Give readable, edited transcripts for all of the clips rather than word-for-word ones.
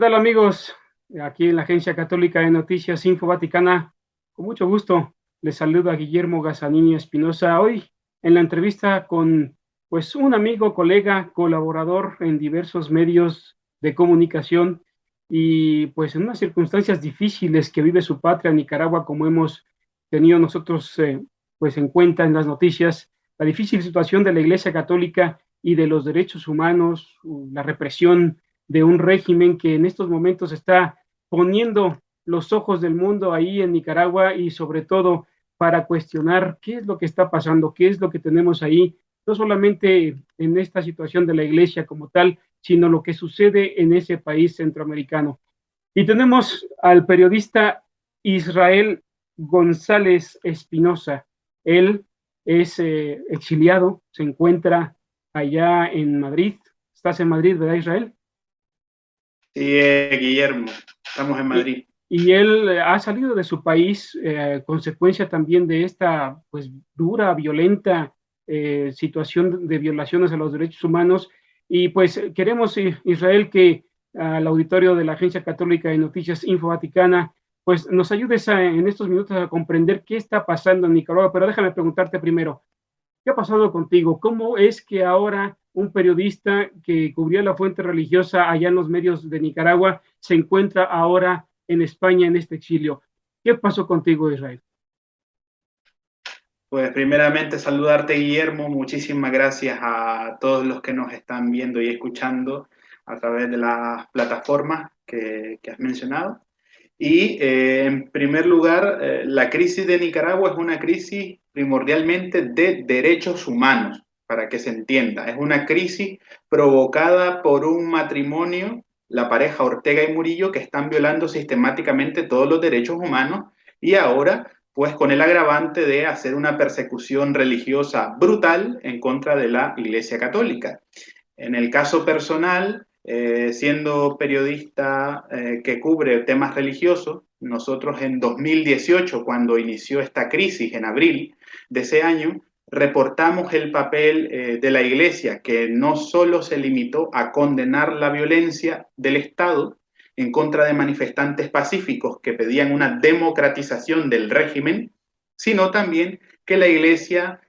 tal, amigos? Aquí en la Agencia Católica de Noticias Info Vaticana, con mucho gusto les saluda Guillermo Gazanini Espinosa. Hoy en la entrevista con pues un amigo, colega, colaborador en diversos medios de comunicación y pues en unas circunstancias difíciles que vive su patria, Nicaragua, como hemos tenido nosotros pues en cuenta en las noticias, la difícil situación de la Iglesia Católica y de los derechos humanos, la represión de un régimen que en estos momentos está poniendo los ojos del mundo ahí en Nicaragua y sobre todo para cuestionar qué es lo que está pasando, qué es lo que tenemos ahí, no solamente en esta situación de la iglesia como tal, sino lo que sucede en ese país centroamericano. Y tenemos al periodista Israel González Espinosa. Él es exiliado, se encuentra allá en Madrid. ¿Estás en Madrid, verdad, Israel? Sí, Guillermo, estamos en Y, Madrid. y él ha salido de su país, consecuencia también de esta pues dura, violenta situación de violaciones a los derechos humanos. Y pues queremos, Israel, que al auditorio de la Agencia Católica de Noticias Info Vaticana, pues nos ayudes en estos minutos a comprender qué está pasando en Nicaragua. Pero déjame preguntarte primero, ¿qué ha pasado contigo? ¿Cómo es que ahora un periodista que cubría la fuente religiosa allá en los medios de Nicaragua se encuentra ahora en España en este exilio? ¿Qué pasó contigo, Israel? Pues primeramente saludarte, Guillermo. Muchísimas gracias a todos los que nos están viendo y escuchando a través de las plataformas que has mencionado. Y en primer lugar, la crisis de Nicaragua es una crisis primordialmente de derechos humanos, para que se entienda. Es una crisis provocada por un matrimonio, la pareja Ortega y Murillo, que están violando sistemáticamente todos los derechos humanos y ahora, pues con el agravante de hacer una persecución religiosa brutal en contra de la Iglesia Católica. En el caso personal, siendo periodista que cubre temas religiosos, nosotros en 2018, cuando inició esta crisis, en abril de ese año, reportamos el papel de la Iglesia, que no solo se limitó a condenar la violencia del Estado en contra de manifestantes pacíficos que pedían una democratización del régimen, sino también que la Iglesia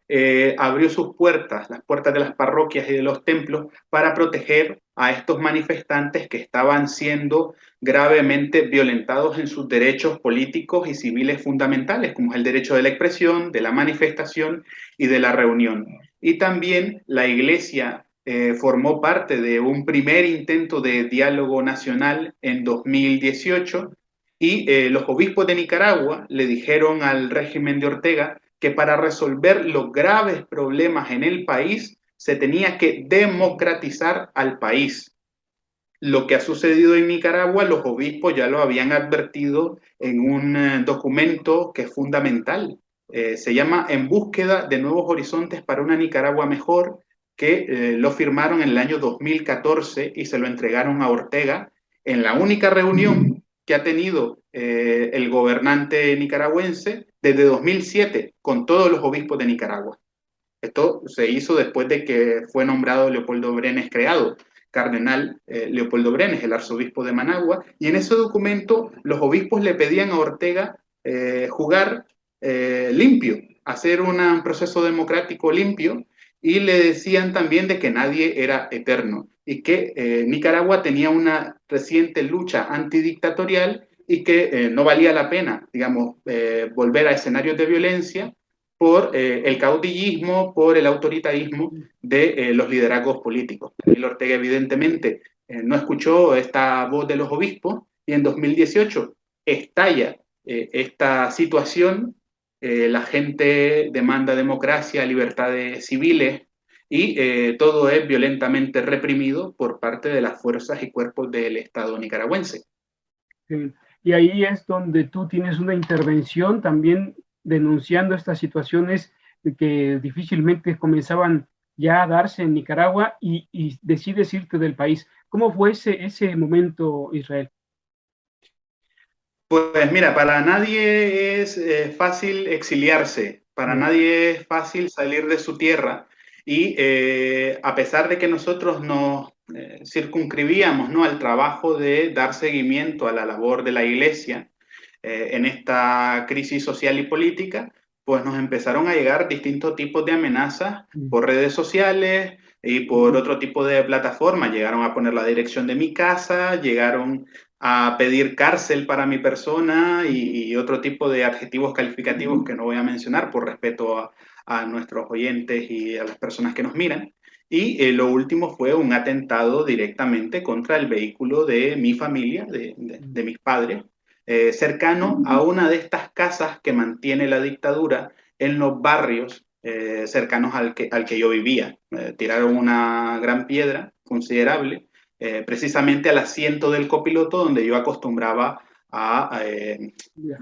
abrió sus puertas, las puertas de las parroquias y de los templos, para proteger a estos manifestantes que estaban siendo gravemente violentados en sus derechos políticos y civiles fundamentales, como es el derecho de la expresión, de la manifestación y de la reunión. Y también la Iglesia formó parte de un primer intento de diálogo nacional en 2018 y los obispos de Nicaragua le dijeron al régimen de Ortega que para resolver los graves problemas en el país se tenía que democratizar al país. Lo que ha sucedido en Nicaragua, los obispos ya lo habían advertido en un documento que es fundamental. Se llama En búsqueda de nuevos horizontes para una Nicaragua mejor, que lo firmaron en el año 2014 y se lo entregaron a Ortega en la única reunión que ha tenido el gobernante nicaragüense desde 2007 con todos los obispos de Nicaragua. Esto se hizo después de que fue nombrado Leopoldo Brenes creado, cardenal Leopoldo Brenes, el arzobispo de Managua, y en ese documento los obispos le pedían a Ortega jugar limpio, hacer un proceso democrático limpio, y le decían también de que nadie era eterno y que Nicaragua tenía una reciente lucha antidictatorial y que no valía la pena, digamos, volver a escenarios de violencia por el caudillismo, por el autoritarismo de los liderazgos políticos. Daniel Ortega evidentemente no escuchó esta voz de los obispos y en 2018 estalla esta situación, la gente demanda democracia, libertades civiles y todo es violentamente reprimido por parte de las fuerzas y cuerpos del Estado nicaragüense. Y ahí es donde tú tienes una intervención también denunciando estas situaciones que difícilmente comenzaban ya a darse en Nicaragua y decides irte del país. ¿Cómo fue ese momento, Israel? Pues mira, para nadie es fácil exiliarse, para Bien. nadie es fácil salir de su tierra y a pesar de que nosotros nos circunscribíamos, ¿no?, al trabajo de dar seguimiento a la labor de la Iglesia en esta crisis social y política, pues nos empezaron a llegar distintos tipos de amenazas Mm, por redes sociales y por ujú, otro tipo de plataformas. Llegaron a poner la dirección de mi casa, llegaron a pedir cárcel para mi persona y otro tipo de adjetivos calificativos que no voy a mencionar por respeto a nuestros oyentes y a las personas que nos miran. Y lo último fue un atentado directamente contra el vehículo de mi familia, mm, de mis padres, cercano a una de estas casas que mantiene la dictadura en los barrios cercanos al que yo vivía. Tiraron una gran piedra considerable, precisamente al asiento del copiloto donde yo acostumbraba viajar.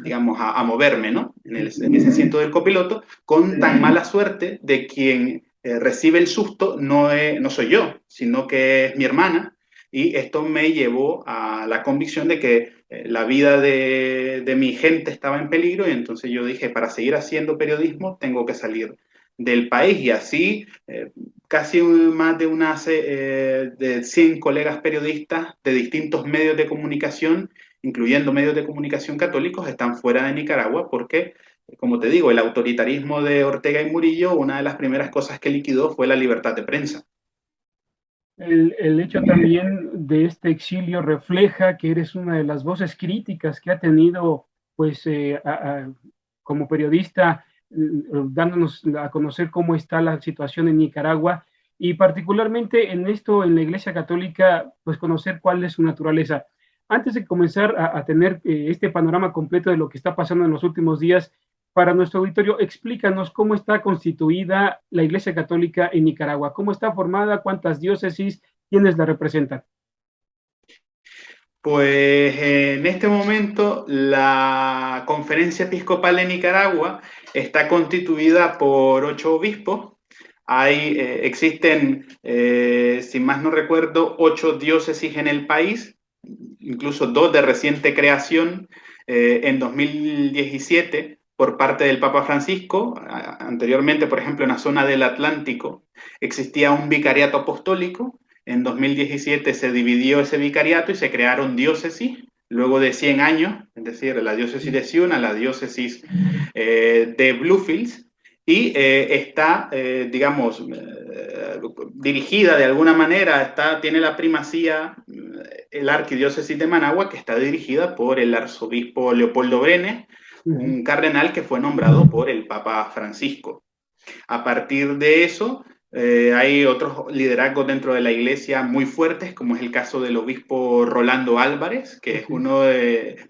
digamos, a moverme, ¿no? Ujú. En ese asiento del copiloto, con tan mala suerte de quien recibe el susto no soy yo, sino que es mi hermana, y esto me llevó a la convicción de que la vida de mi gente estaba en peligro, y entonces yo dije, para seguir haciendo periodismo tengo que salir del país, y así casi más de 100 colegas periodistas de distintos medios de comunicación, incluyendo medios de comunicación católicos, están fuera de Nicaragua porque, como te digo, el autoritarismo de Ortega y Murillo, una de las primeras cosas que liquidó fue la libertad de prensa. El hecho también de este exilio refleja que eres una de las voces críticas que ha tenido, pues, como periodista, dándonos a conocer cómo está la situación en Nicaragua y particularmente en esto, en la Iglesia Católica, pues conocer cuál es su naturaleza. Antes de comenzar a tener este panorama completo de lo que está pasando en los últimos días, para nuestro auditorio, explícanos cómo está constituida la Iglesia Católica en Nicaragua, cómo está formada, cuántas diócesis, quiénes la representan. Pues en este momento la Conferencia Episcopal de Nicaragua está constituida por 8 obispos. Existen, si más no recuerdo, 8 diócesis en el país, incluso 2 de reciente creación en 2017 por parte del Papa Francisco. Anteriormente, por ejemplo, en la zona del Atlántico existía un vicariato apostólico. En 2017 se dividió ese vicariato y se crearon diócesis. Luego de 100 años, es decir, la diócesis de Ciuna, la diócesis de Bluefields, y está, digamos, dirigida de alguna manera, tiene la primacía la arquidiócesis de Managua, que está dirigida por el arzobispo Leopoldo Brenes, Uh -huh. un cardenal que fue nombrado por el Papa Francisco. A partir de eso, hay otros liderazgos dentro de la iglesia muy fuertes, como es el caso del obispo Rolando Álvarez, que es Así es. uno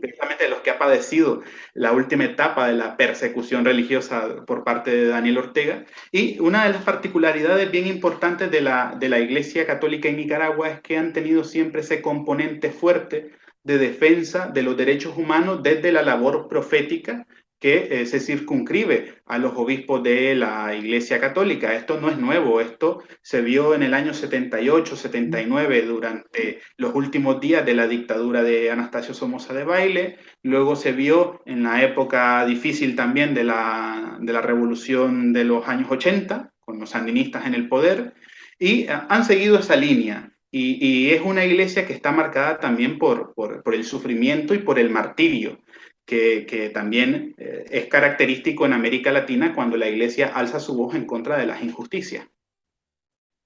precisamente de los que ha padecido la última etapa de la persecución religiosa por parte de Daniel Ortega. Y una de las particularidades bien importantes de la iglesia católica en Nicaragua es que han tenido siempre ese componente fuerte de defensa de los derechos humanos desde la labor profética que se circunscribe a los obispos de la Iglesia Católica. Esto no es nuevo, esto se vio en el año 78, 79, durante los últimos días de la dictadura de Anastasio Somoza Debayle, luego se vio en la época difícil también de la revolución de los años 80, con los sandinistas en el poder, y han seguido esa línea. Y es una iglesia que está marcada también por el sufrimiento y por el martirio que también es característico en América Latina cuando la iglesia alza su voz en contra de las injusticias.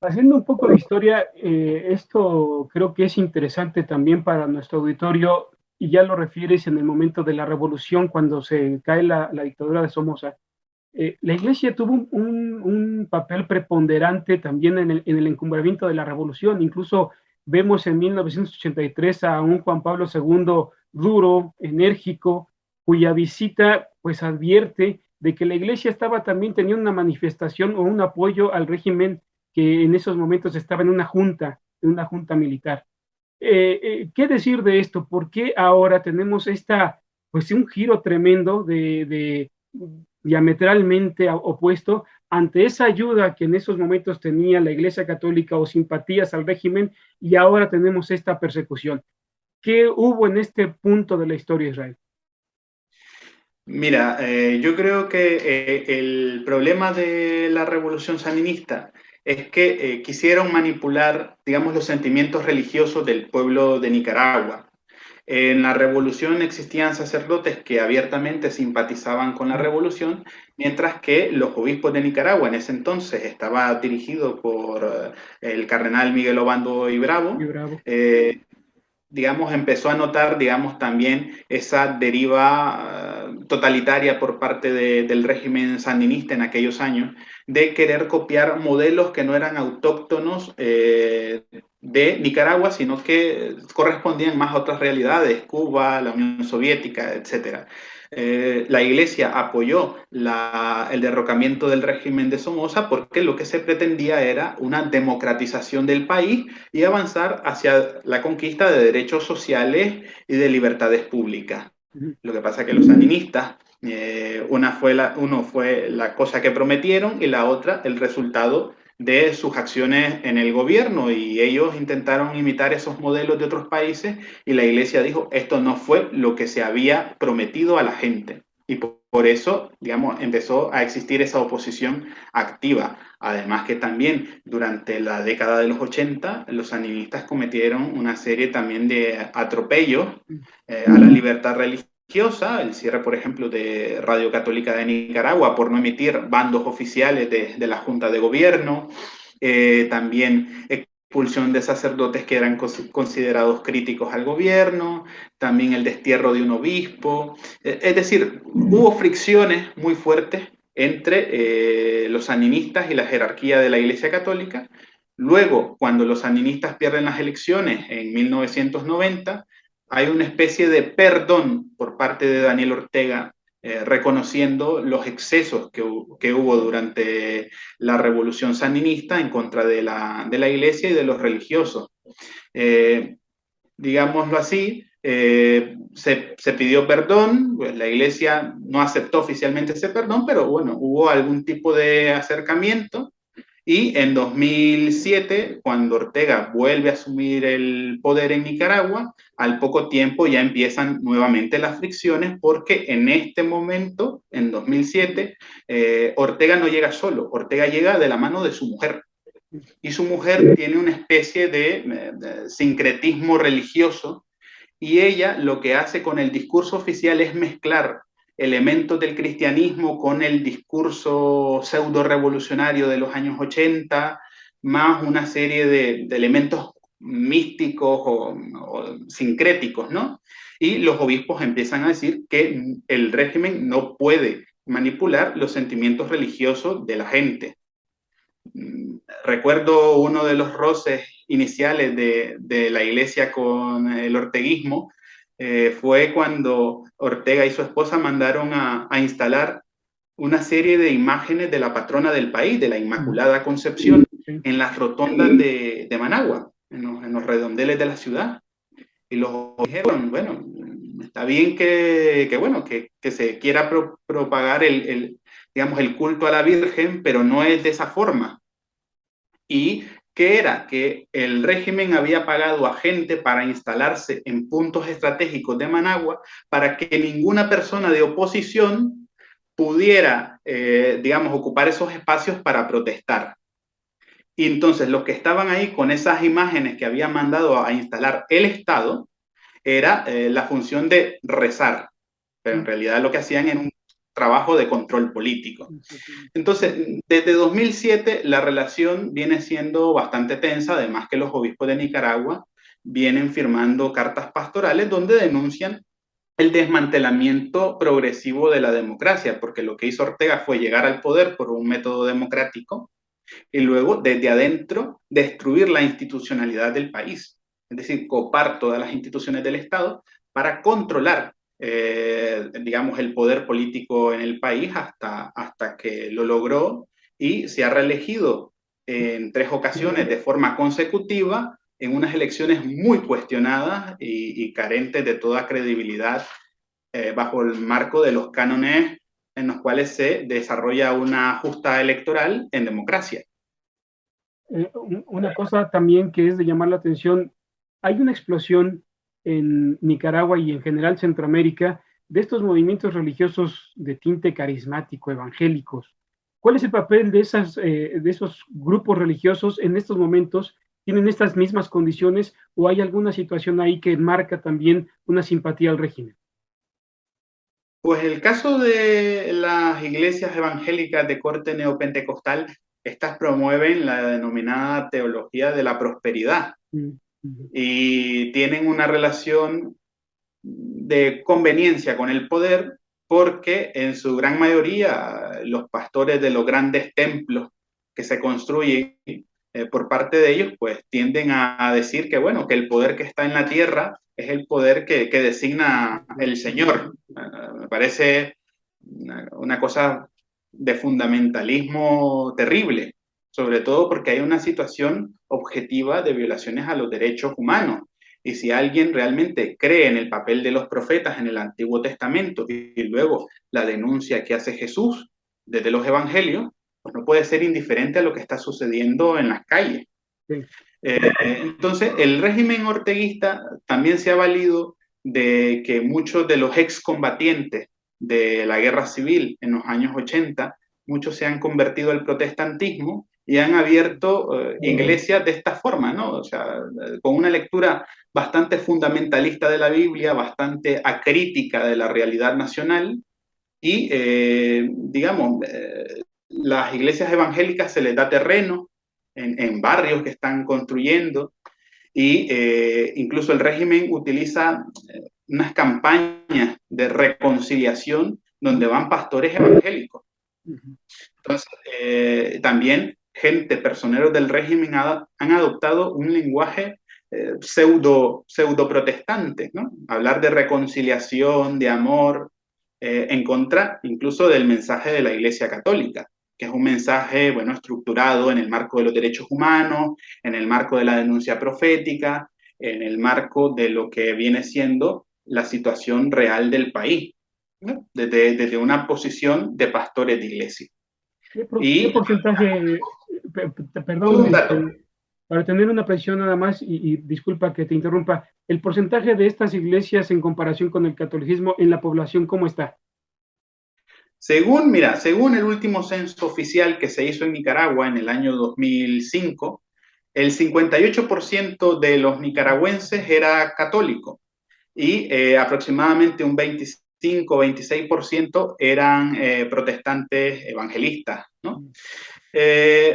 Haciendo un poco de historia, esto creo que es interesante también para nuestro auditorio, y ya lo refieres en el momento de la revolución, cuando se cae la dictadura de Somoza. La iglesia tuvo un papel preponderante también en el encumbramiento de la revolución. Incluso vemos en 1983 a un Juan Pablo II duro, enérgico, cuya visita pues advierte de que la iglesia estaba también teniendo una manifestación o un apoyo al régimen que en esos momentos estaba en una junta militar. ¿Qué decir de esto? ¿Por qué ahora tenemos pues un giro tremendo de diametralmente opuesto ante esa ayuda que en esos momentos tenía la Iglesia Católica o simpatías al régimen y ahora tenemos esta persecución? ¿Qué hubo en este punto de la historia de Israel? Mira, yo creo que el problema de la revolución sandinista es que quisieron manipular, digamos, los sentimientos religiosos del pueblo de Nicaragua. En la revolución existían sacerdotes que abiertamente simpatizaban con la revolución, mientras que los obispos de Nicaragua en ese entonces estaba dirigido por el cardenal Miguel Obando y Y Bravo, bravo. digamos, empezó a notar, digamos, también esa deriva totalitaria por parte del régimen sandinista en aquellos años, de querer copiar modelos que no eran autóctonos de Nicaragua, sino que correspondían más a otras realidades, Cuba, la Unión Soviética, etcétera. La Iglesia apoyó el derrocamiento del régimen de Somoza porque lo que se pretendía era una democratización del país y avanzar hacia la conquista de derechos sociales y de libertades públicas. Lo que pasa es que los sandinistas, uno fue la cosa que prometieron y la otra el resultado de sus acciones en el gobierno, y ellos intentaron imitar esos modelos de otros países y la iglesia dijo, esto no fue lo que se había prometido a la gente. Y por eso, digamos, empezó a existir esa oposición activa. Además que también durante la década de los 80 los sandinistas cometieron una serie también de atropellos a la libertad religiosa, el cierre, por ejemplo, de Radio Católica de Nicaragua por no emitir bandos oficiales de la Junta de Gobierno, también expulsión de sacerdotes que eran considerados críticos al gobierno, también el destierro de un obispo. Es decir, hubo fricciones muy fuertes entre los sandinistas y la jerarquía de la Iglesia Católica. Luego, cuando los sandinistas pierden las elecciones en 1990, hay una especie de perdón por parte de Daniel Ortega, reconociendo los excesos que hubo durante la revolución sandinista en contra de la iglesia y de los religiosos. Eh, digámoslo así, se pidió perdón, pues la iglesia no aceptó oficialmente ese perdón, pero bueno, hubo algún tipo de acercamiento. Y en 2007, cuando Ortega vuelve a asumir el poder en Nicaragua, al poco tiempo ya empiezan nuevamente las fricciones porque en este momento, en 2007, Ortega no llega solo, Ortega llega de la mano de su mujer. Y su mujer tiene una especie de sincretismo religioso, y ella lo que hace con el discurso oficial es mezclar elementos del cristianismo con el discurso pseudo revolucionario de los años 80, más una serie de elementos místicos o sincréticos, ¿no? Y los obispos empiezan a decir que el régimen no puede manipular los sentimientos religiosos de la gente. Recuerdo uno de los roces iniciales de la iglesia con el orteguismo, fue cuando Ortega y su esposa mandaron a instalar una serie de imágenes de la patrona del país, de la Inmaculada Concepción, en las rotondas de Managua, en los redondeles de la ciudad. Y los dijeron, bueno, está bien bueno, que se quiera propagar digamos, el culto a la Virgen, pero no es de esa forma. Y que era que el régimen había pagado a gente para instalarse en puntos estratégicos de Managua para que ninguna persona de oposición pudiera, digamos, ocupar esos espacios para protestar. Y entonces los que estaban ahí con esas imágenes que había mandado a instalar el Estado era la función de rezar, pero en realidad lo que hacían era un trabajo de control político. Entonces, desde 2007 la relación viene siendo bastante tensa, además que los obispos de Nicaragua vienen firmando cartas pastorales donde denuncian el desmantelamiento progresivo de la democracia, porque lo que hizo Ortega fue llegar al poder por un método democrático y luego desde adentro destruir la institucionalidad del país, es decir, copar todas las instituciones del Estado para controlar, digamos, el poder político en el país hasta que lo logró y se ha reelegido en 3 ocasiones de forma consecutiva en unas elecciones muy cuestionadas y carentes de toda credibilidad, bajo el marco de los cánones en los cuales se desarrolla una justa electoral en democracia. Una cosa también que es de llamar la atención, hay una explosión en Nicaragua y en general Centroamérica de estos movimientos religiosos de tinte carismático, evangélicos. ¿Cuál es el papel de esos grupos religiosos en estos momentos? ¿Tienen estas mismas condiciones o hay alguna situación ahí que marca también una simpatía al régimen? Pues el caso de las iglesias evangélicas de corte neopentecostal, estas promueven la denominada teología de la prosperidad Mm, ujú. y tienen una relación de conveniencia con el poder porque en su gran mayoría los pastores de los grandes templos que se construyen por parte de ellos pues tienden a decir que bueno, que el poder que está en la tierra es el poder que designa el Señor. Me parece una cosa de fundamentalismo terrible, sobre todo porque hay una situación objetiva de violaciones a los derechos humanos. Y si alguien realmente cree en el papel de los profetas en el Antiguo Testamento y luego la denuncia que hace Jesús desde los evangelios, pues no puede ser indiferente a lo que está sucediendo en las calles. Sí. Entonces, el régimen orteguista también se ha valido de que muchos de los excombatientes de la guerra civil en los años 80, muchos se han convertido al protestantismo y han abierto iglesias de esta forma, ¿no? O sea, con una lectura bastante fundamentalista de la Biblia, bastante acrítica de la realidad nacional y, digamos, las iglesias evangélicas se les da terreno en barrios que están construyendo y incluso el régimen utiliza unas campañas de reconciliación donde van pastores evangélicos. Ujú. Entonces, también gente, personeros del régimen han adoptado un lenguaje pseudo protestante, ¿no? Hablar de reconciliación, de amor, en contra incluso del mensaje de la Iglesia Católica, que es un mensaje, bueno, estructurado en el marco de los derechos humanos, en el marco de la denuncia profética, en el marco de lo que viene siendo la situación real del país, ¿no? Desde una posición de pastores de iglesia. ¿Qué Y porcentaje, perdón, un dato, para tener una precisión nada más, y disculpa que te interrumpa, el porcentaje de estas iglesias en comparación con el catolicismo en la población, ¿cómo está? según el último censo oficial que se hizo en Nicaragua en el año 2005, el 58% de los nicaragüenses era católico y aproximadamente un 25-26% eran protestantes evangelistas, ¿no?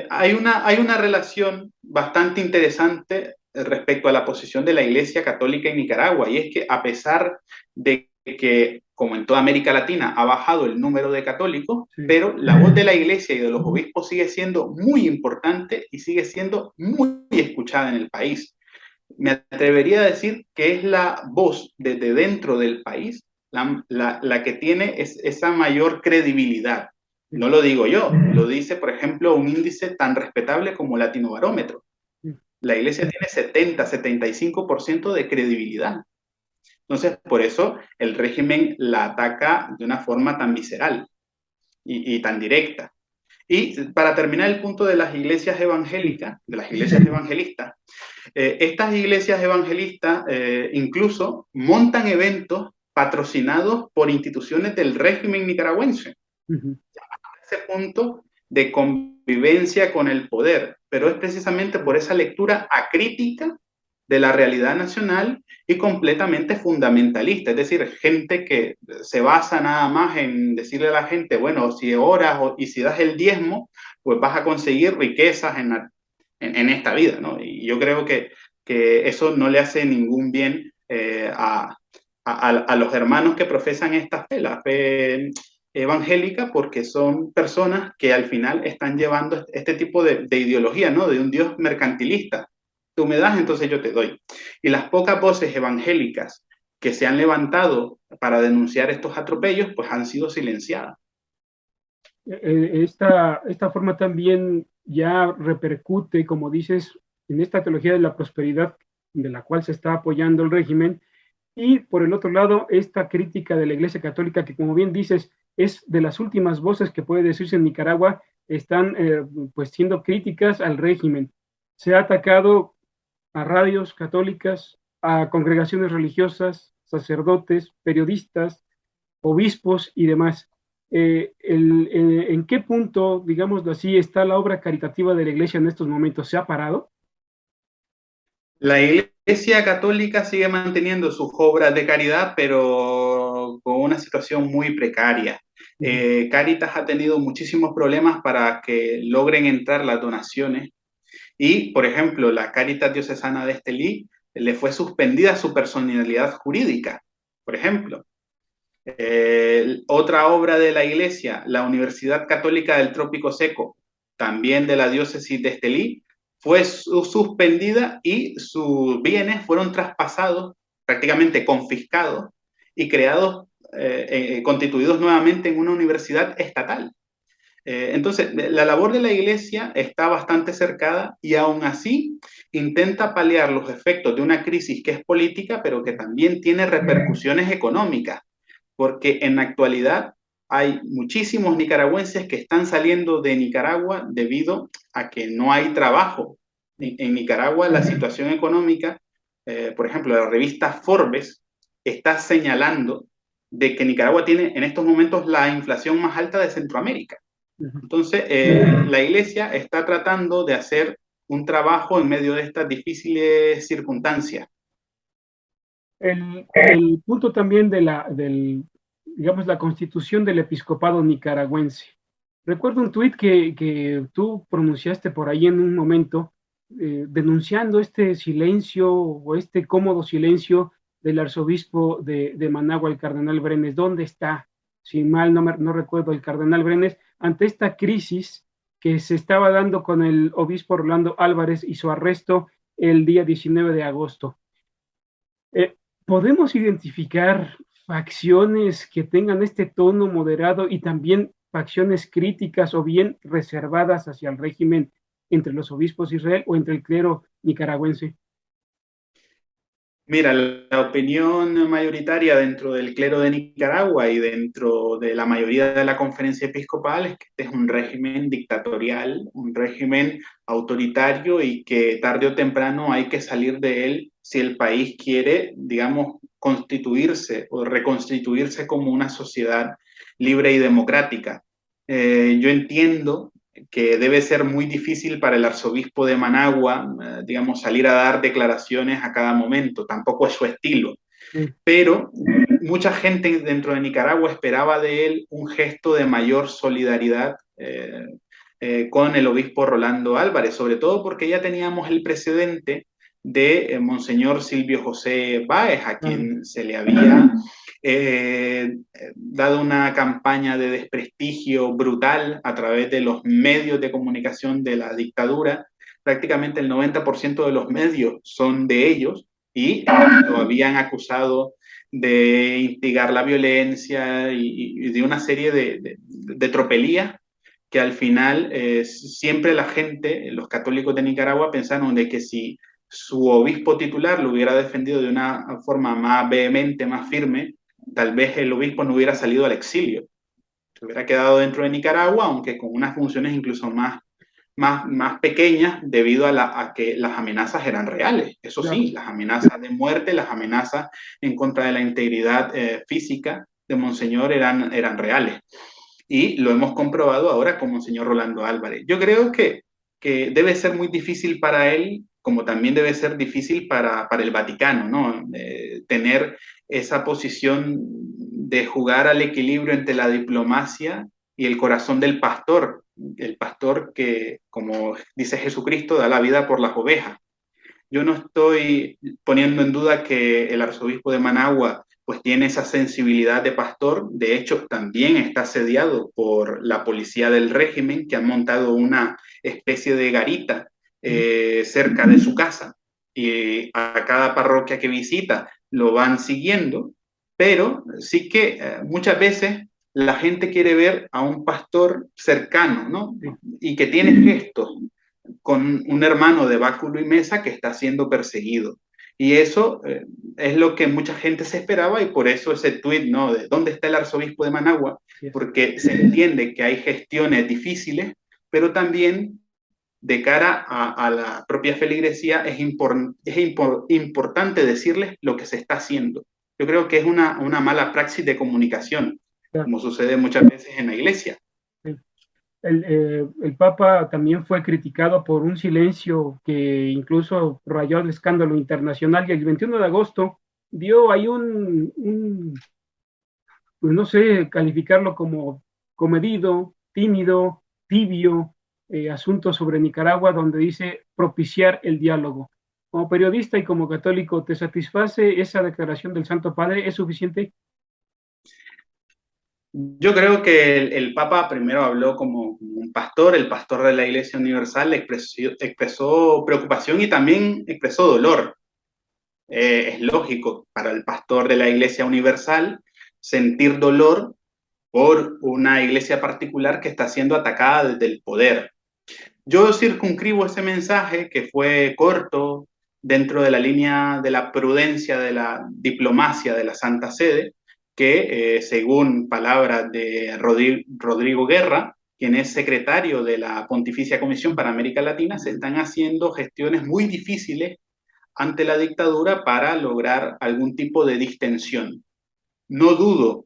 Hay una relación bastante interesante respecto a la posición de la Iglesia Católica en Nicaragua, y es que a pesar de que, como en toda América Latina, ha bajado el número de católicos, Sí. pero la voz de la Iglesia y de los obispos sigue siendo muy importante y sigue siendo muy escuchada en el país. Me atrevería a decir que es la voz desde dentro del país la que tiene esa mayor credibilidad. Sí. No lo digo yo, lo dice, por ejemplo, un índice tan respetable como Latinobarómetro. Sí. La iglesia tiene 70-75% de credibilidad. Entonces, por eso el régimen la ataca de una forma tan visceral y tan directa. Y para terminar el punto de las iglesias Sí. evangélicas, de las iglesias evangelistas, estas iglesias evangelistas incluso montan eventos patrocinados por instituciones del régimen nicaragüense. Ujú. Ese punto de convivencia con el poder, pero es precisamente por esa lectura acrítica de la realidad nacional y completamente fundamentalista, es decir, gente que se basa nada más en decirle a la gente, bueno, si oras y si das el diezmo, pues vas a conseguir riquezas en esta vida, ¿no? Y yo creo que eso no le hace ningún bien a los hermanos que profesan esta fe, la fe evangélica, porque son personas que al final están llevando este tipo de ideología, ¿no? De un Dios mercantilista. Tú me das, entonces yo te doy. Y las pocas voces evangélicas que se han levantado para denunciar estos atropellos, pues han sido silenciadas. Esta forma también ya repercute, como dices, en esta teología de la prosperidad de la cual se está apoyando el régimen, y por el otro lado, esta crítica de la Iglesia Católica, que como bien dices, es de las últimas voces que puede decirse en Nicaragua, están pues siendo críticas al régimen. Se ha atacado a radios católicas, a congregaciones religiosas, sacerdotes, periodistas, obispos y demás. ¿En qué punto, digámoslo así, está la obra caritativa de la iglesia en estos momentos? ¿Se ha parado? La Iglesia Católica sigue manteniendo sus obras de caridad, pero con una situación muy precaria. Ujú. Cáritas ha tenido muchísimos problemas para que logren entrar las donaciones y, por ejemplo, la Cáritas Diocesana de Estelí le fue suspendida su personalidad jurídica, por ejemplo. Otra obra de la Iglesia, la Universidad Católica del Trópico Seco, también de la diócesis de Estelí, fue suspendida y sus bienes fueron traspasados, prácticamente confiscados y creados, constituidos nuevamente en una universidad estatal. Entonces, la labor de la Iglesia está bastante cercada y aún así intenta paliar los efectos de una crisis que es política, pero que también tiene repercusiones económicas porque en la actualidad hay muchísimos nicaragüenses que están saliendo de Nicaragua debido a que no hay trabajo. En Nicaragua la situación económica, por ejemplo, la revista Forbes está señalando de que Nicaragua tiene en estos momentos la inflación más alta de Centroamérica. Ujú. Entonces, la iglesia está tratando de hacer un trabajo en medio de estas difíciles circunstancias. El punto también digamos, la constitución del episcopado nicaragüense. Recuerdo un tuit que tú pronunciaste por ahí en un momento, denunciando este silencio o este cómodo silencio del arzobispo de Managua, el cardenal Brenes. ¿Dónde está? Si mal no recuerdo, el cardenal Brenes, ante esta crisis que se estaba dando con el obispo Rolando Álvarez y su arresto el día 19 de agosto. Eh, ¿Podemos identificar facciones que tengan este tono moderado y también facciones críticas o bien reservadas hacia el régimen entre los obispos de Israel o entre el clero nicaragüense? Mira, la opinión mayoritaria dentro del clero de Nicaragua y dentro de la mayoría de la conferencia episcopal es que este es un régimen dictatorial, un régimen autoritario y que tarde o temprano hay que salir de él si el país quiere, digamos, constituirse o reconstituirse como una sociedad libre y democrática. Yo entiendo que debe ser muy difícil para el arzobispo de Managua, digamos, salir a dar declaraciones a cada momento, tampoco es su estilo, Sí. pero mucha gente dentro de Nicaragua esperaba de él un gesto de mayor solidaridad con el obispo Rolando Álvarez, sobre todo porque ya teníamos el precedente de Monseñor Silvio José Báez, a Claro. quien se le había dado una campaña de desprestigio brutal a través de los medios de comunicación de la dictadura. Prácticamente el 90% de los medios son de ellos y lo habían acusado de instigar la violencia y de una serie de tropelías que al final siempre la gente, los católicos de Nicaragua, pensaron de que si su obispo titular lo hubiera defendido de una forma más vehemente, más firme, tal vez el obispo no hubiera salido al exilio, se hubiera quedado dentro de Nicaragua, aunque con unas funciones incluso más pequeñas debido a que las amenazas eran reales. Eso Claro. sí, las amenazas de muerte, las amenazas en contra de la integridad física de Monseñor eran reales. Y lo hemos comprobado ahora con Monseñor Rolando Álvarez. Yo creo que debe ser muy difícil para él, como también debe ser difícil para el Vaticano, ¿no? Tener esa posición de jugar al equilibrio entre la diplomacia y el corazón del pastor, el pastor que, como dice Jesucristo, da la vida por las ovejas. Yo no estoy poniendo en duda que el arzobispo de Managua pues tiene esa sensibilidad de pastor. De hecho, también está asediado por la policía del régimen que han montado una especie de garita cerca de su casa. Y a cada parroquia que visita lo van siguiendo, pero sí que muchas veces la gente quiere ver a un pastor cercano, ¿no? Sí. Y que tiene gestos con un hermano de báculo y mesa que está siendo perseguido. Y eso es lo que mucha gente se esperaba y por eso ese tuit, ¿no? De ¿dónde está el arzobispo de Managua? Yes. Porque se entiende que hay gestiones difíciles, pero también de cara a la propia feligresía importante decirles lo que se está haciendo. Yo creo que es una mala praxis de comunicación Claro, como sucede muchas veces en la iglesia. sí. El Papa también fue criticado por un silencio que incluso rayó el escándalo internacional y el 21 de agosto dio ahí pues no sé, calificarlo como comedido, tímido, tibio, asunto sobre Nicaragua, donde dice propiciar el diálogo. Como periodista y como católico, ¿te satisface esa declaración del Santo Padre? ¿Es suficiente? Yo creo que el Papa primero habló como un pastor, el pastor de la Iglesia Universal expresó preocupación y también expresó dolor. Es lógico para el pastor de la Iglesia Universal sentir dolor por una iglesia particular que está siendo atacada desde el poder. Yo circunscribo ese mensaje que fue corto dentro de la línea de la prudencia de la diplomacia de la Santa Sede, que según palabras de Rodrigo Guerra, quien es secretario de la Pontificia Comisión para América Latina, se están haciendo gestiones muy difíciles ante la dictadura para lograr algún tipo de distensión. No dudo,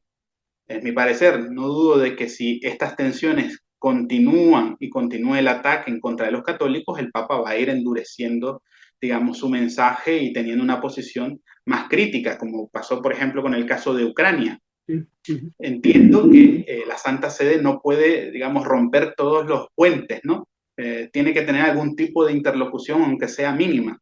es mi parecer, no dudo de que si estas tensiones continúan y continúe el ataque en contra de los católicos, el Papa va a ir endureciendo, digamos, su mensaje y teniendo una posición más crítica, como pasó, por ejemplo, con el caso de Ucrania. Sí. Uh-huh. Entiendo que la Santa Sede no puede, digamos, romper todos los puentes, ¿no? Tiene que tener algún tipo de interlocución, aunque sea mínima,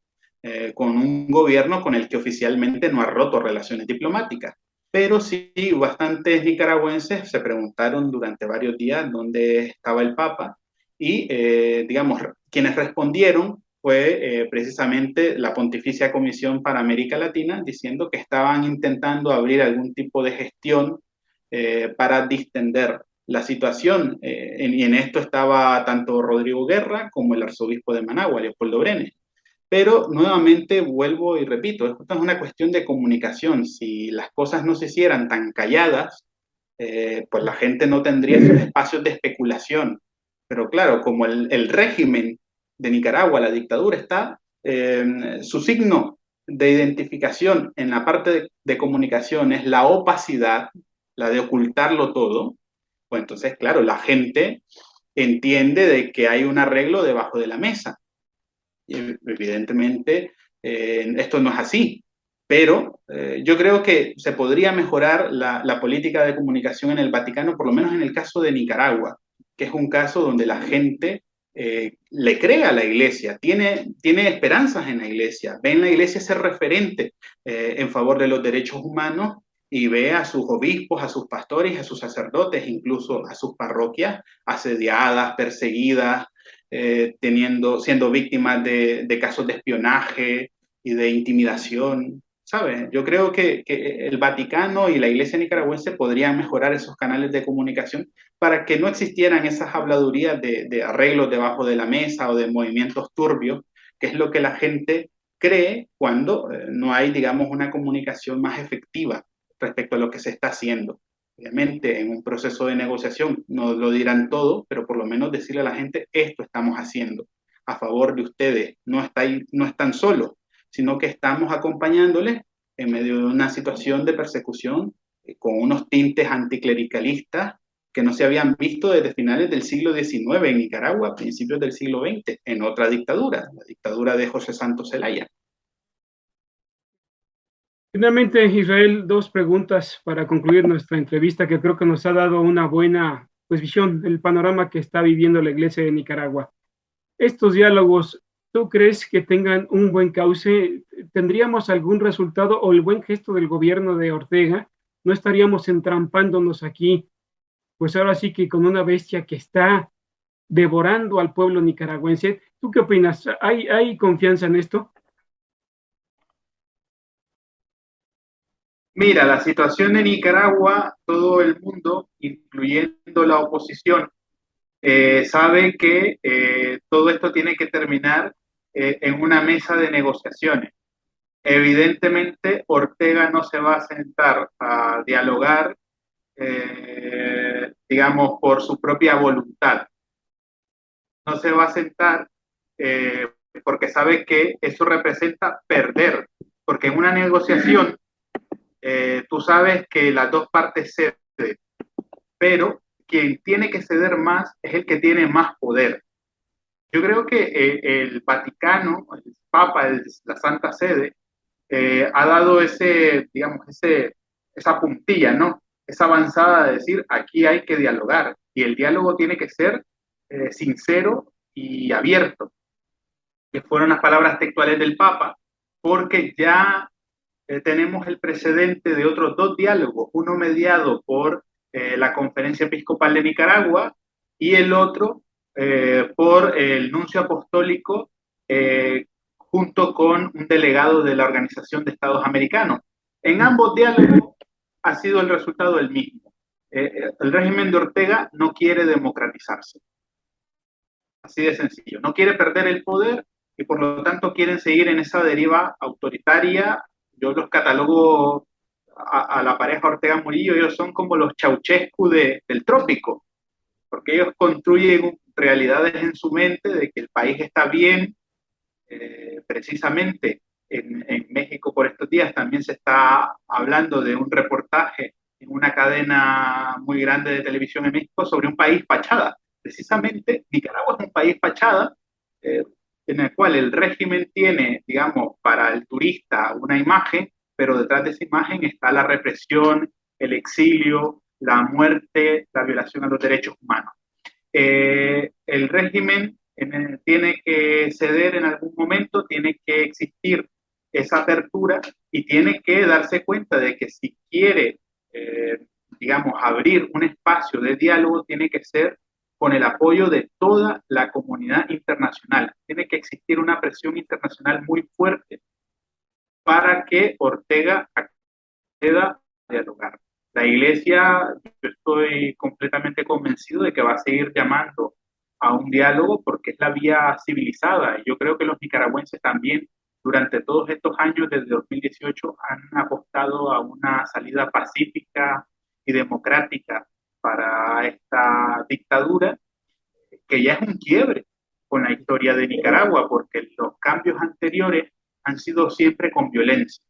con un gobierno con el que oficialmente no ha roto relaciones diplomáticas. Pero sí, bastantes nicaragüenses se preguntaron durante varios días dónde estaba el Papa y, digamos, quienes respondieron fue precisamente la Pontificia Comisión para América Latina, diciendo que estaban intentando abrir algún tipo de gestión para distender la situación. Y en esto estaba tanto Rodrigo Guerra como el arzobispo de Managua, Leopoldo Brenes. Pero nuevamente vuelvo y repito, esto es una cuestión de comunicación. Si las cosas no se hicieran tan calladas, pues la gente no tendría esos espacios de especulación. Pero claro, como el régimen de Nicaragua, la dictadura, está, su signo de identificación en la parte de comunicación es la opacidad, la de ocultarlo todo, pues entonces, claro, la gente entiende de que hay un arreglo debajo de la mesa. Y evidentemente, esto no es así. Pero yo creo que se podría mejorar la política de comunicación en el Vaticano, por lo menos en el caso de Nicaragua, que es un caso donde la gente le cree a la iglesia, tiene esperanzas en la iglesia, ve en la iglesia ese referente en favor de los derechos humanos y ve a sus obispos, a sus pastores, a sus sacerdotes, incluso a sus parroquias asediadas, perseguidas, siendo víctimas de casos de espionaje y de intimidación. ¿Sabes? Yo creo que el Vaticano y la Iglesia nicaragüense podrían mejorar esos canales de comunicación para que no existieran esas habladurías de arreglos debajo de la mesa o de movimientos turbios, que es lo que la gente cree cuando no hay, digamos, una comunicación más efectiva respecto a lo que se está haciendo. Obviamente, en un proceso de negociación no lo dirán todo, pero por lo menos decirle a la gente, esto estamos haciendo a favor de ustedes, no están solos, sino que estamos acompañándoles en medio de una situación de persecución con unos tintes anticlericalistas que no se habían visto desde finales del siglo XIX en Nicaragua, principios del siglo XX, en otra dictadura, la dictadura de José Santos Zelaya. Finalmente, Israel, dos preguntas para concluir nuestra entrevista que creo que nos ha dado una buena pues, visión del panorama que está viviendo la Iglesia de Nicaragua. Estos diálogos, ¿tú crees que tengan un buen cauce? ¿Tendríamos algún resultado o el buen gesto del gobierno de Ortega? ¿No estaríamos entrampándonos aquí, pues ahora sí que con una bestia que está devorando al pueblo nicaragüense? ¿Tú qué opinas? ¿Hay confianza en esto? Mira, la situación de Nicaragua, todo el mundo, incluyendo la oposición, sabe que todo esto tiene que terminar en una mesa de negociaciones. Evidentemente, Ortega no se va a sentar a dialogar, digamos, por su propia voluntad. No se va a sentar eh, porque sabe que eso representa perder, porque en una negociación tú sabes que las dos partes ceden. pero quien tiene que ceder más es el que tiene más poder. Yo creo que el Vaticano, el Papa, la Santa Sede, ha dado digamos, esa puntilla, ¿no? Esa avanzada de decir, aquí hay que dialogar y el diálogo tiene que ser sincero y abierto, que fueron las palabras textuales del Papa, porque ya tenemos el precedente de otros dos diálogos, uno mediado por la Conferencia Episcopal de Nicaragua y el otro por el nuncio apostólico junto con un delegado de la Organización de Estados Americanos. En ambos diálogos ha sido el resultado el mismo. El régimen de Ortega no quiere democratizarse. Así de sencillo. No quiere perder el poder y por lo tanto quieren seguir en esa deriva autoritaria. Yo los catalogo a la pareja Ortega Murillo, ellos son como los Ceausescu del trópico, porque ellos construyen realidades en su mente de que el país está bien. Precisamente en México por estos días también se está hablando de un reportaje en una cadena muy grande de televisión en México sobre un país fachada. Precisamente Nicaragua es un país fachada en el cual el régimen tiene, digamos, para el turista una imagen, pero detrás de esa imagen está la represión, el exilio, la muerte, la violación a los derechos humanos. El régimen tiene que ceder en algún momento, tiene que existir esa apertura y tiene que darse cuenta de que si quiere, digamos, abrir un espacio de diálogo, tiene que ser con el apoyo de toda la comunidad internacional. Tiene que existir una presión internacional muy fuerte para que Ortega acceda a dialogar. La Iglesia, yo estoy completamente convencido de que va a seguir llamando a un diálogo porque es la vía civilizada. Y yo creo que los nicaragüenses también, durante todos estos años, desde 2018, han apostado a una salida pacífica y democrática para esta dictadura, que ya es un quiebre con la historia de Nicaragua, porque los cambios anteriores han sido siempre con violencia.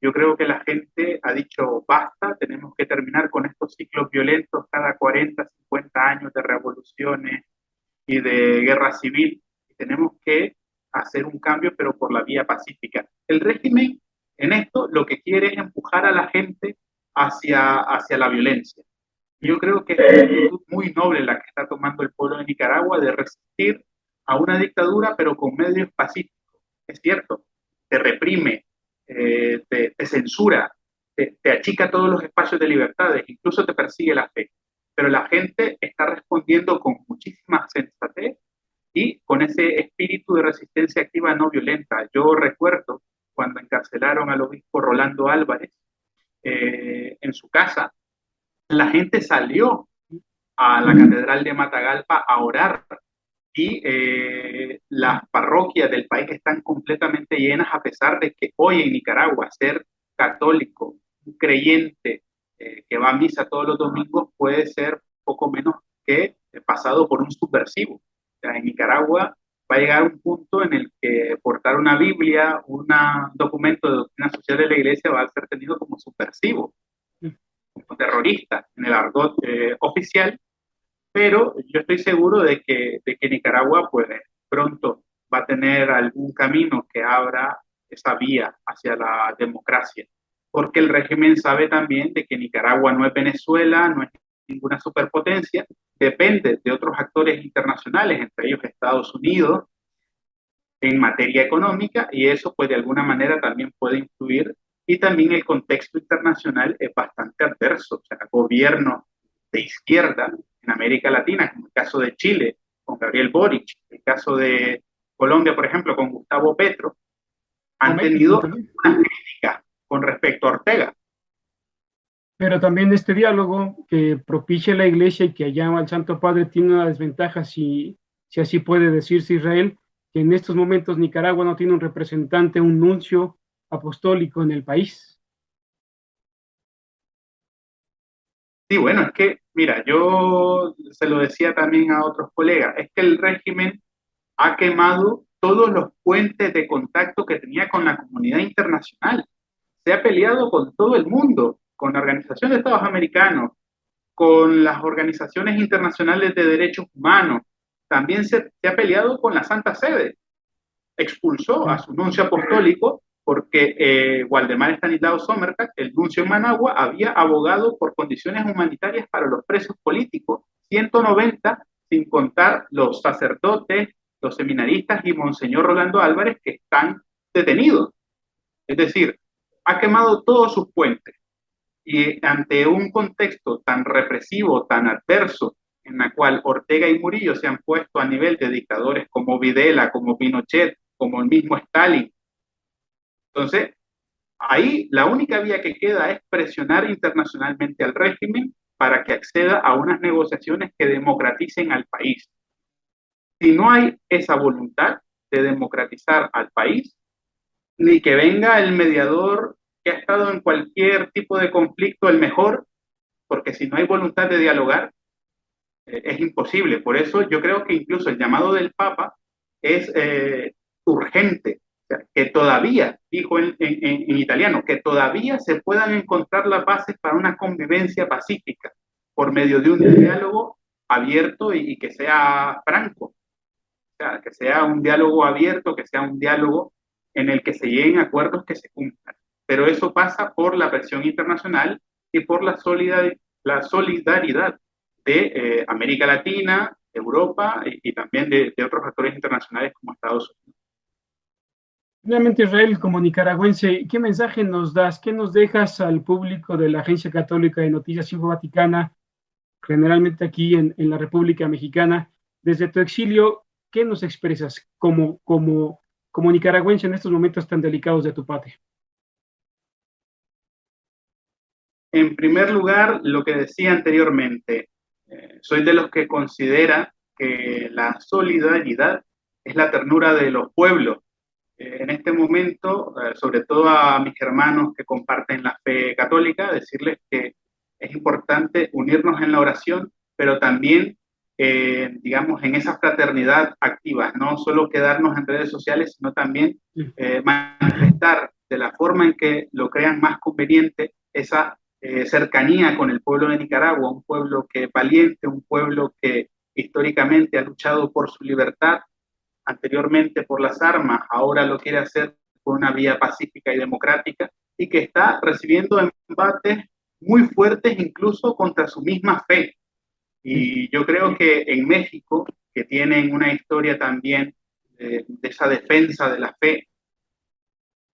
Yo creo que la gente ha dicho basta, tenemos que terminar con estos ciclos violentos cada 40, 50 años de revoluciones y de guerra civil. Y tenemos que hacer un cambio, pero por la vía pacífica. El régimen en esto lo que quiere es empujar a la gente hacia la violencia. Yo creo que es una actitud muy noble la que está tomando el pueblo de Nicaragua de resistir a una dictadura, pero con medios pacíficos. Es cierto, te reprime, te censura, te achica todos los espacios de libertades, incluso te persigue la fe. Pero la gente está respondiendo con muchísima sensatez y con ese espíritu de resistencia activa no violenta. Yo recuerdo cuando encarcelaron al obispo Rolando Álvarez en su casa, la gente salió a la Catedral de Matagalpa a orar y las parroquias del país están completamente llenas a pesar de que hoy en Nicaragua ser católico, un creyente que va a misa todos los domingos puede ser poco menos que pasado por un subversivo. O sea, en Nicaragua va a llegar un punto en el que portar una Biblia, un documento de doctrina social de la iglesia va a ser tenido como subversivo, como terrorista en el argot oficial, pero yo estoy seguro de que Nicaragua pues pronto va a tener algún camino que abra esa vía hacia la democracia, porque el régimen sabe también de que Nicaragua no es Venezuela, no es ninguna superpotencia, depende de otros actores internacionales, entre ellos Estados Unidos, en materia económica, y eso pues de alguna manera también puede influir, y también el contexto internacional es bastante adverso, o sea, gobiernos de izquierda en América Latina, como el caso de Chile con Gabriel Boric, el caso de Colombia, por ejemplo, con Gustavo Petro, han tenido una crítica con respecto a Ortega. Pero también este diálogo que propicia la Iglesia y que llama al Santo Padre tiene una desventaja, si así puede decirse Israel, que en estos momentos Nicaragua no tiene un representante, un nuncio apostólico en el país. Sí, bueno, es que, mira, yo se lo decía también a otros colegas, es que el régimen ha quemado todos los puentes de contacto que tenía con la comunidad internacional. Se ha peleado con todo el mundo, con la Organización de Estados Americanos, con las organizaciones internacionales de derechos humanos, también se ha peleado con la Santa Sede, expulsó a su nuncio apostólico porque Waldemar Stanislao Sommertag, el nuncio en Managua, había abogado por condiciones humanitarias para los presos políticos, 190, sin contar los sacerdotes, los seminaristas y Monseñor Rolando Álvarez, que están detenidos. Es decir, ha quemado todos sus puentes. Y ante un contexto tan represivo, tan adverso, en el cual Ortega y Murillo se han puesto a nivel de dictadores como Videla, como Pinochet, como el mismo Stalin. Entonces, ahí la única vía que queda es presionar internacionalmente al régimen para que acceda a unas negociaciones que democraticen al país. Si no hay esa voluntad de democratizar al país, ni que venga el mediador que ha estado en cualquier tipo de conflicto el mejor, porque si no hay voluntad de dialogar, es imposible. Por eso yo creo que incluso el llamado del Papa es urgente, o sea, que todavía, dijo en italiano, que todavía se puedan encontrar las bases para una convivencia pacífica por medio de un diálogo abierto y que sea franco, o sea, que sea un diálogo abierto, que sea un diálogo en el que se lleguen acuerdos que se cumplan. Pero eso pasa por la presión internacional y por la solidaridad de América Latina, Europa y también de otros actores internacionales como Estados Unidos. Finalmente, Israel, como nicaragüense, ¿qué mensaje nos das? ¿Qué nos dejas al público de la Agencia Católica de Noticias Info Vaticana, generalmente aquí en la República Mexicana? Desde tu exilio, ¿qué nos expresas como nicaragüense en estos momentos tan delicados de tu patria? En primer lugar, lo que decía anteriormente, soy de los que considera que la solidaridad es la ternura de los pueblos. En este momento, sobre todo a mis hermanos que comparten la fe católica, decirles que es importante unirnos en la oración, pero también, digamos, en esa fraternidad activa, no solo quedarnos en redes sociales, sino también manifestar de la forma en que lo crean más conveniente esa cercanía con el pueblo de Nicaragua, un pueblo que es valiente, un pueblo que históricamente ha luchado por su libertad, anteriormente por las armas, ahora lo quiere hacer por una vía pacífica y democrática, y que está recibiendo embates muy fuertes incluso contra su misma fe. Y yo creo que en México, que tienen una historia también de esa defensa de la fe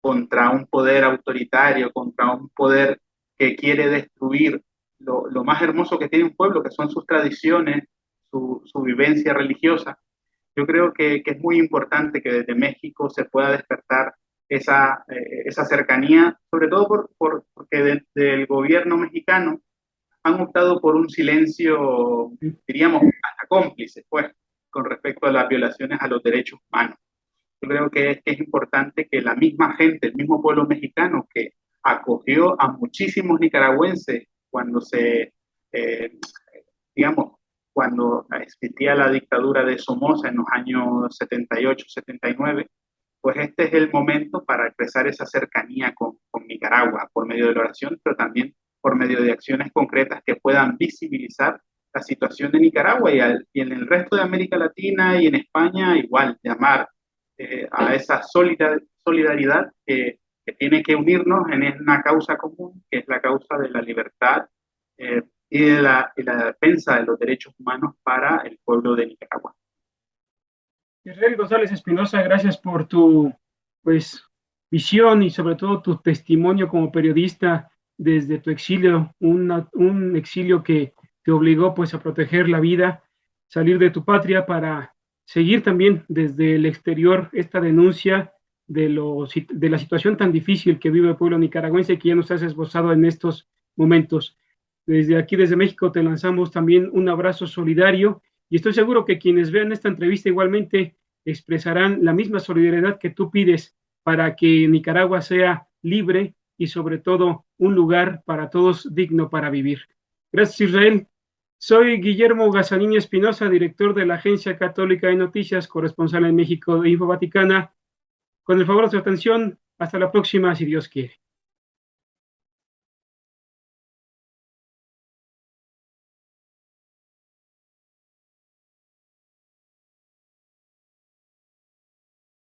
contra un poder autoritario, contra un poder que quiere destruir lo más hermoso que tiene un pueblo, que son sus tradiciones, su vivencia religiosa. Yo creo que es muy importante que desde México se pueda despertar esa cercanía, sobre todo porque desde el gobierno mexicano han optado por un silencio, diríamos, hasta cómplice, pues, con respecto a las violaciones a los derechos humanos. Yo creo que es importante que la misma gente, el mismo pueblo mexicano que acogió a muchísimos nicaragüenses cuando digamos, cuando existía la dictadura de Somoza en los años 78, 79, pues este es el momento para expresar esa cercanía con Nicaragua por medio de la oración, pero también por medio de acciones concretas que puedan visibilizar la situación de Nicaragua y en el resto de América Latina y en España igual, llamar a esa solidaridad que tiene que unirnos en una causa común, que es la causa de la libertad y la defensa de los derechos humanos para el pueblo de Nicaragua. Israel González Espinosa, gracias por tu pues, visión y sobre todo tu testimonio como periodista desde tu exilio, un exilio que te obligó pues, a proteger la vida, salir de tu patria para seguir también desde el exterior esta denuncia de la situación tan difícil que vive el pueblo nicaragüense que ya nos has esbozado en estos momentos. Desde aquí, desde México, te lanzamos también un abrazo solidario y estoy seguro que quienes vean esta entrevista igualmente expresarán la misma solidaridad que tú pides para que Nicaragua sea libre y sobre todo un lugar para todos digno para vivir. Gracias, Israel. Soy Guillermo Gazanini Espinosa, director de la Agencia Católica de Noticias, corresponsal en México de Info Vaticana. Con el favor de su atención, hasta la próxima, si Dios quiere.